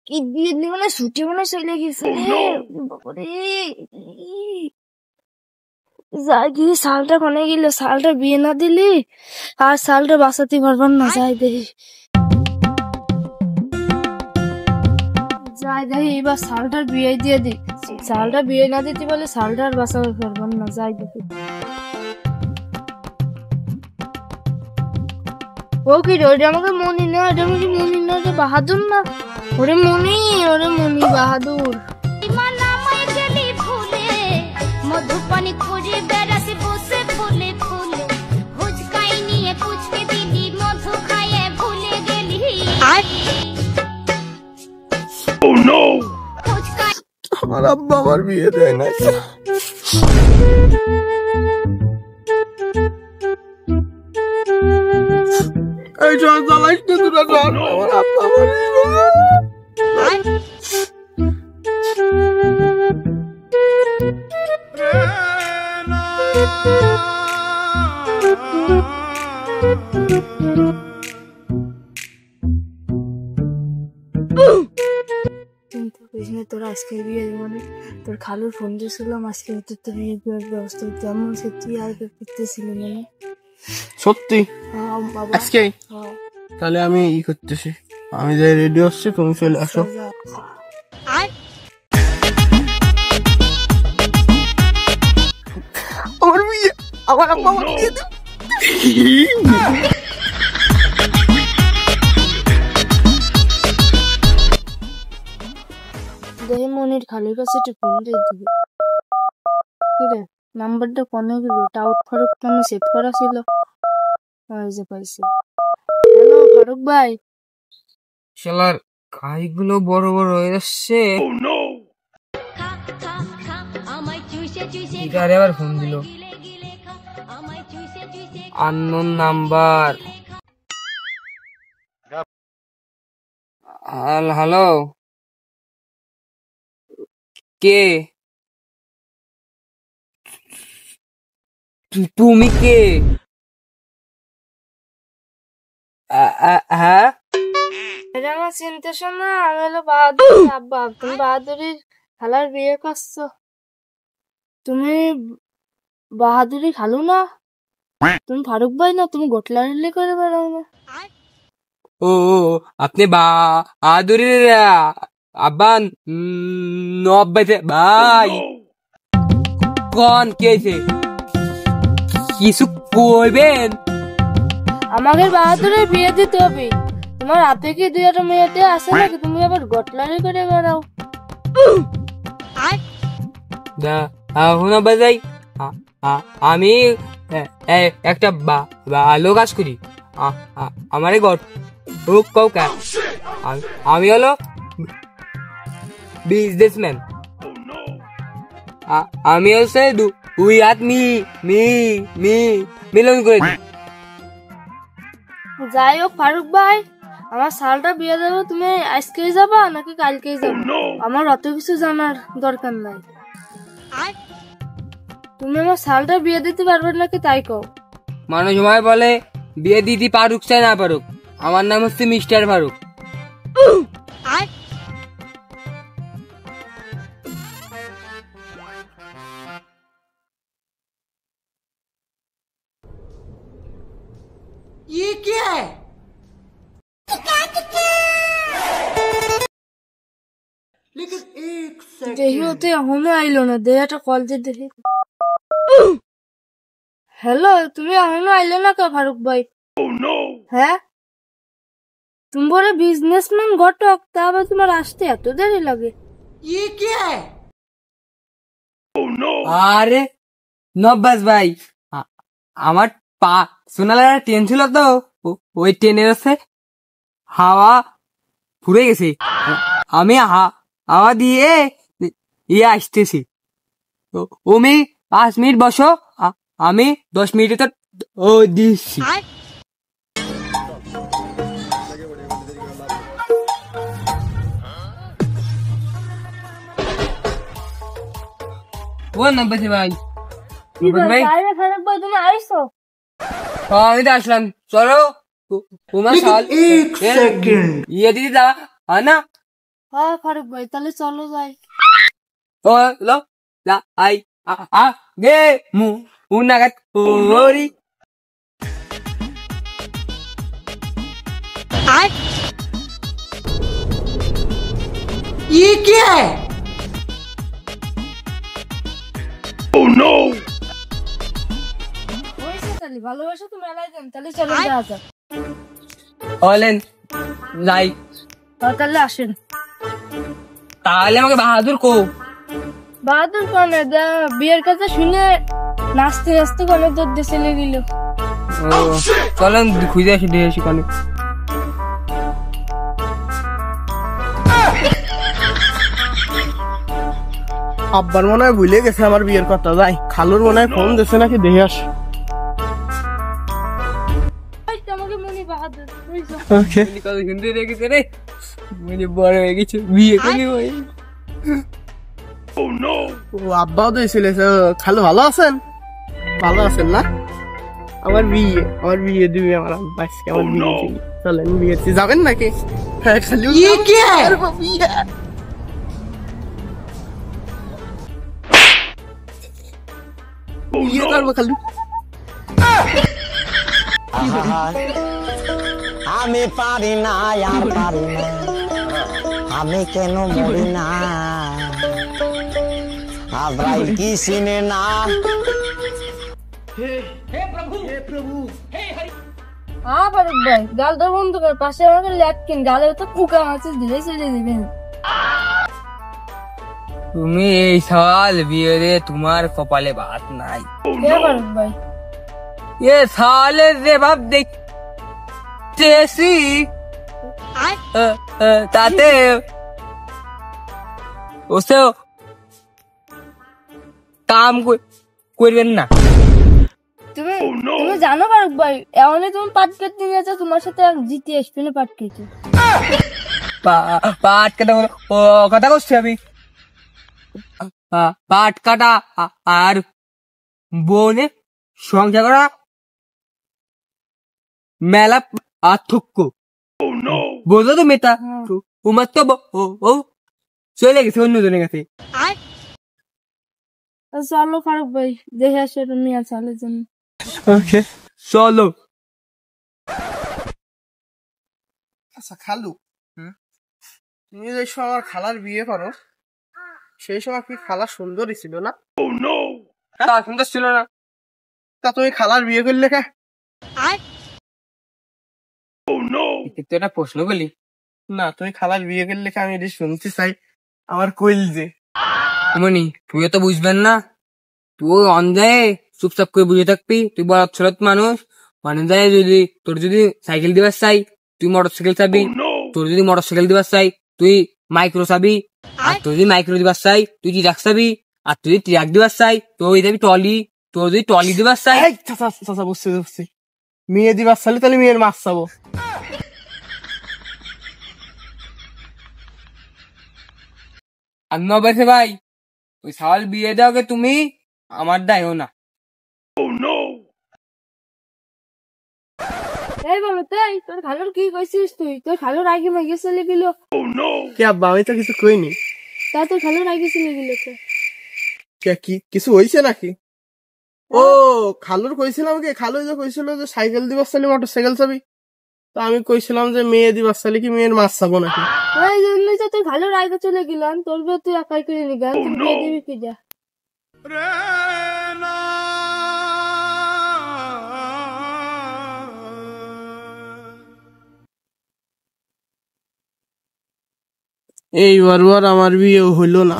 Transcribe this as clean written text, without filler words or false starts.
কি বিয়ে দিয়ে মানে ছুটি মানে চলে গেছে বাবারে। যাই গিয়ে সালটা কোনে গেল, সালটা বিয়ে না দিলি আর সালটা বাঁচাতে পারবার না। যাই দেখি এবার সালটার বিয়ে দিয়ে দি। সালটা বিয়ে না দিতে বলে সালটা আর বাঁচাতে পারবার না। যাই দেখি ও কি রে, ওটা আমাকে মনি না, এটা আমাকে মনি না, ওটা বাহাদুর না। ওরে মনি বাহাদুর। মধুপানি খুঁজে বেড়াছি বসে ফুলে ফুলে, হুজকাই নিয়ে পুচকে দিলি মধু খাইয়ে ভুলে গেলি। Oh no! আমার আব্বা আমার বিয়ে দেয় না। এই চল চালাইস না তোরা, চল। আমার আব্বা আমার তোর আজকের বিয়ে মানে তোর খালুর ফোন দিয়েছিলাম আজকে তোর বিয়ে দেওয়ার ব্যবস্থা করতে। এমন সত্যি আর করতেছিল মানে সত্যি আজকে? তাহলে আমি করতেছি, আমি যাই রেডি হচ্ছি, তুমি চলে আসো। আমার বিয়ে, আমার আব্বা আমার বিয়ে দেবে। দেখি মনির খালির কাছে একটু ফোন দিয়ে দিবি। কিরে নাম্বারটা কোনে গেল? টাউট ফারুক নামে সেভ করা ছিল। যে পাইছি। হ্যালো ফারুক ভাই। শালার কাইগুলো বড় বড় হয়ে যাচ্ছে। এটারে আবার ফোন দিল, আননোন নাম্বার। হ্যালো, কে? তুমি কে? হ্যাঁ এটা আমার চিন্তা শোনা, আমি হলো বাহাদুরের আব্বা। তুমি বাহাদুরের খালার বিয়ে করছো। তুমি বাহাদুরি খালু না? তুমি ফারুক ভাই না? তুমি গোটলারিলে করে বেড়াও না? ও আপনি বাহাদুরের আব্বা নব্বাইতে ভাই। কোন কেছে কিছু কইবেন? আমাকে বাহাদুরের বিয়ে দিতে হবে। তোমার হাতে কি দুই একটা মেয়েতে আসে নাকি? তুমি আবার গোটলারি করে বেড়াও। শোনা বাজাই, আমি একটা ভালো কাজ করি। আমারে আমি হলো বিজনেসম্যান। আমি হচ্ছে দুই হাত মিলন করে দিই। যাই হোক ফারুক ভাই, আমার সালটা বিয়ে দেবো। তুমি আজকেই যাবা নাকি কালকেই যাবা? আমার অত কিছু জানার দরকার নাই। তুমি আমার সালটা বিয়ে দিতে পারবে নাকি তাই কও। মানুষ সময় বলে বিয়ে দিতে পারুক চাই না পারুক, আমার নাম হচ্ছে মিস্টার ফারুক। ये क्या है? लेकिन एक দেখি ওতে এখনো আইলো না। দে একটা কল দিয়ে দেখি। হ্যালো, তুমি এখনো আইলো না কে ফারুক ভাই? হ্যাঁ, তুমি বলে বিজনেসম্যান ঘটক, তা আবার তোমার আসতে এত দেরি লাগে? ये क्या है? আরে নব্বাস ভাই, আমার পা সোনালার ট্রেন ছিল তো, ওই ট্রেনের হচ্ছে হাওয়া ফুরে গেছে। আমি হাওয়া দিয়ে আসতেছি। তুমি 5 মিনিট বসো, আমি 10 মিনিটে তো দিচ্ছি। ও নব্বাস ভাই, ফারুক ভাই তুমি আইছো? আমি তো আসলাম। চলো তোমার लेकिन साल एक सेकंड ये दीदी दवा है ना হ্যাঁ ফারুক ভাই তাহলে চলো যাই। ओ लो ला आई आ गे मु उनागत ओरी ये क्या है? হয়েছে তাহলে ভালোবাসো তো মেলায় যান, তাহলে চলো যাওয়া যাক। ऑलेन लाई হ্যাঁ, তাহলে আসেন। তাহলে আমাকে বাহাদুর কো বাহাদুর কনে বিয়ের কথা শুনে নাচতে নাচতে কনে দৌড় চলে গেল। চলেন খুঁজে আসি দিয়ে আসি কানে আব্বার মনে হয় ভুলে গেছে আমার বিয়ের কথা। যাই, খালুর মনে হয় ফোন দিছে নাকি দেখে আস। ওই তো আমাকে মনি বাহাদুর বুঝছো? ওকে, কথা শুনতে রেখেছে রে মানে বড় হয়ে গেছে বিয়ে করি ভাই ও আব্বাও তো এসেছিল। খালু ভালো আছেন? ভালো আছেন না? আমার বিয়ে দিবি আমার আব্বা আজকে। আমার বিয়ে দিবি, চলেন বিয়েতে যাবেন নাকি? হ্যাঁ খালু। ये क्या है? বিয়ে করবো খালু। আমি পারি না আর পারি না, আমি কেন মরি না, আজরাইল কি চিনে না। হ্যাঁ ফারুক ভাই, গালটা বন্ধ করে পাশে আমাকে ল্যাটকিন গালে তো কুকা মাছ দিলে চলে দিবেন। তুমি এই সাল বিয়ে রে তোমার কপালে ভাত নাই কে ফারুক ভাই? ये साले रे बाप দেখতেছি তাতে ওসেও কাম করবেন না। তুমি তুমি জানো ফারুক ভাই, এমনই তুমি পাট কেটে নিয়েছো, তোমার সাথে জিতে আসবে না পাট কেটে। পাট কাটা ও কথা করছি আমি পাট কাটা আর বনে সংসার করা মেলা পার্থক্য বোঝো তো মেতা। তোমার তো ও চলে গেছে অন্যজনের কাছে। চলো ফারুক ভাই, দেখে আসো নিয়ে চালের জন্য। ওকে চলো। আচ্ছা খালু, তুমি যে সময় আমার খালার বিয়ে করো সেই সময় কি খালা সুন্দরী ছিল না? সুন্দর ছিল না? তা তুমি খালার বিয়ে করলে কে? একটা প্রশ্ন বলি না, তুমি খালার বিয়ে করলে কে? আমি এটি শুনতে চাই। আমার কইল যে মনি তুই তো বুঝবেন না, তুই অন্ধে চুপচাপ করে বুঝে থাকবি। তুই বড় ছোট মানুষ, যায় যদি তোর যদি সাইকেল দিবার চাই তুই মোটর সাইকেল চাবি, তোর যদি মোটর সাইকেল দিবার চাই তুই মাইক্রো চাবি, আর তোর যদি মাইক্রো দিবার চাই তুই ট্রাক চাবি, আর তুই যদি ট্রাক দিবার চাই তুই যাবি টলি, তোর যদি টলি দিবার চাই। চাচা বুঝছি, মেয়ে দিবার চাইলে তাহলে মেয়ের মাছ চাবো। আর নবাসে ভাই ওই সাল বিয়ে দাওকে তুমি আমার দায়ও না। এই বলো তাই, তোর খালুর কি কইছিস তুই? তোর খালুর আগে মাইকে চলে গেল। কে আব্বা, আমি তো কিছু কইনি। তা তোর খালুর আগে চলে গেল তো? কে কি কিছু হইছে নাকি? ও খালুর কইছিলাম কি, খালু যে কইছিল যে সাইকেল দিবার চাইলে মোটর সাইকেল চাবি, তো আমি কইছিলাম যে মেয়ে দিবার চাইলে কি মেয়ের মাছ চাবো নাকি? এই জন্যই তো তুই খালুর আগে চলে গেলাম, তোর বিয়ে তুই একাই করে নি গেল, তুই বিয়ে দিবি কি যা? এইবার আমার বিয়ে হইলো না।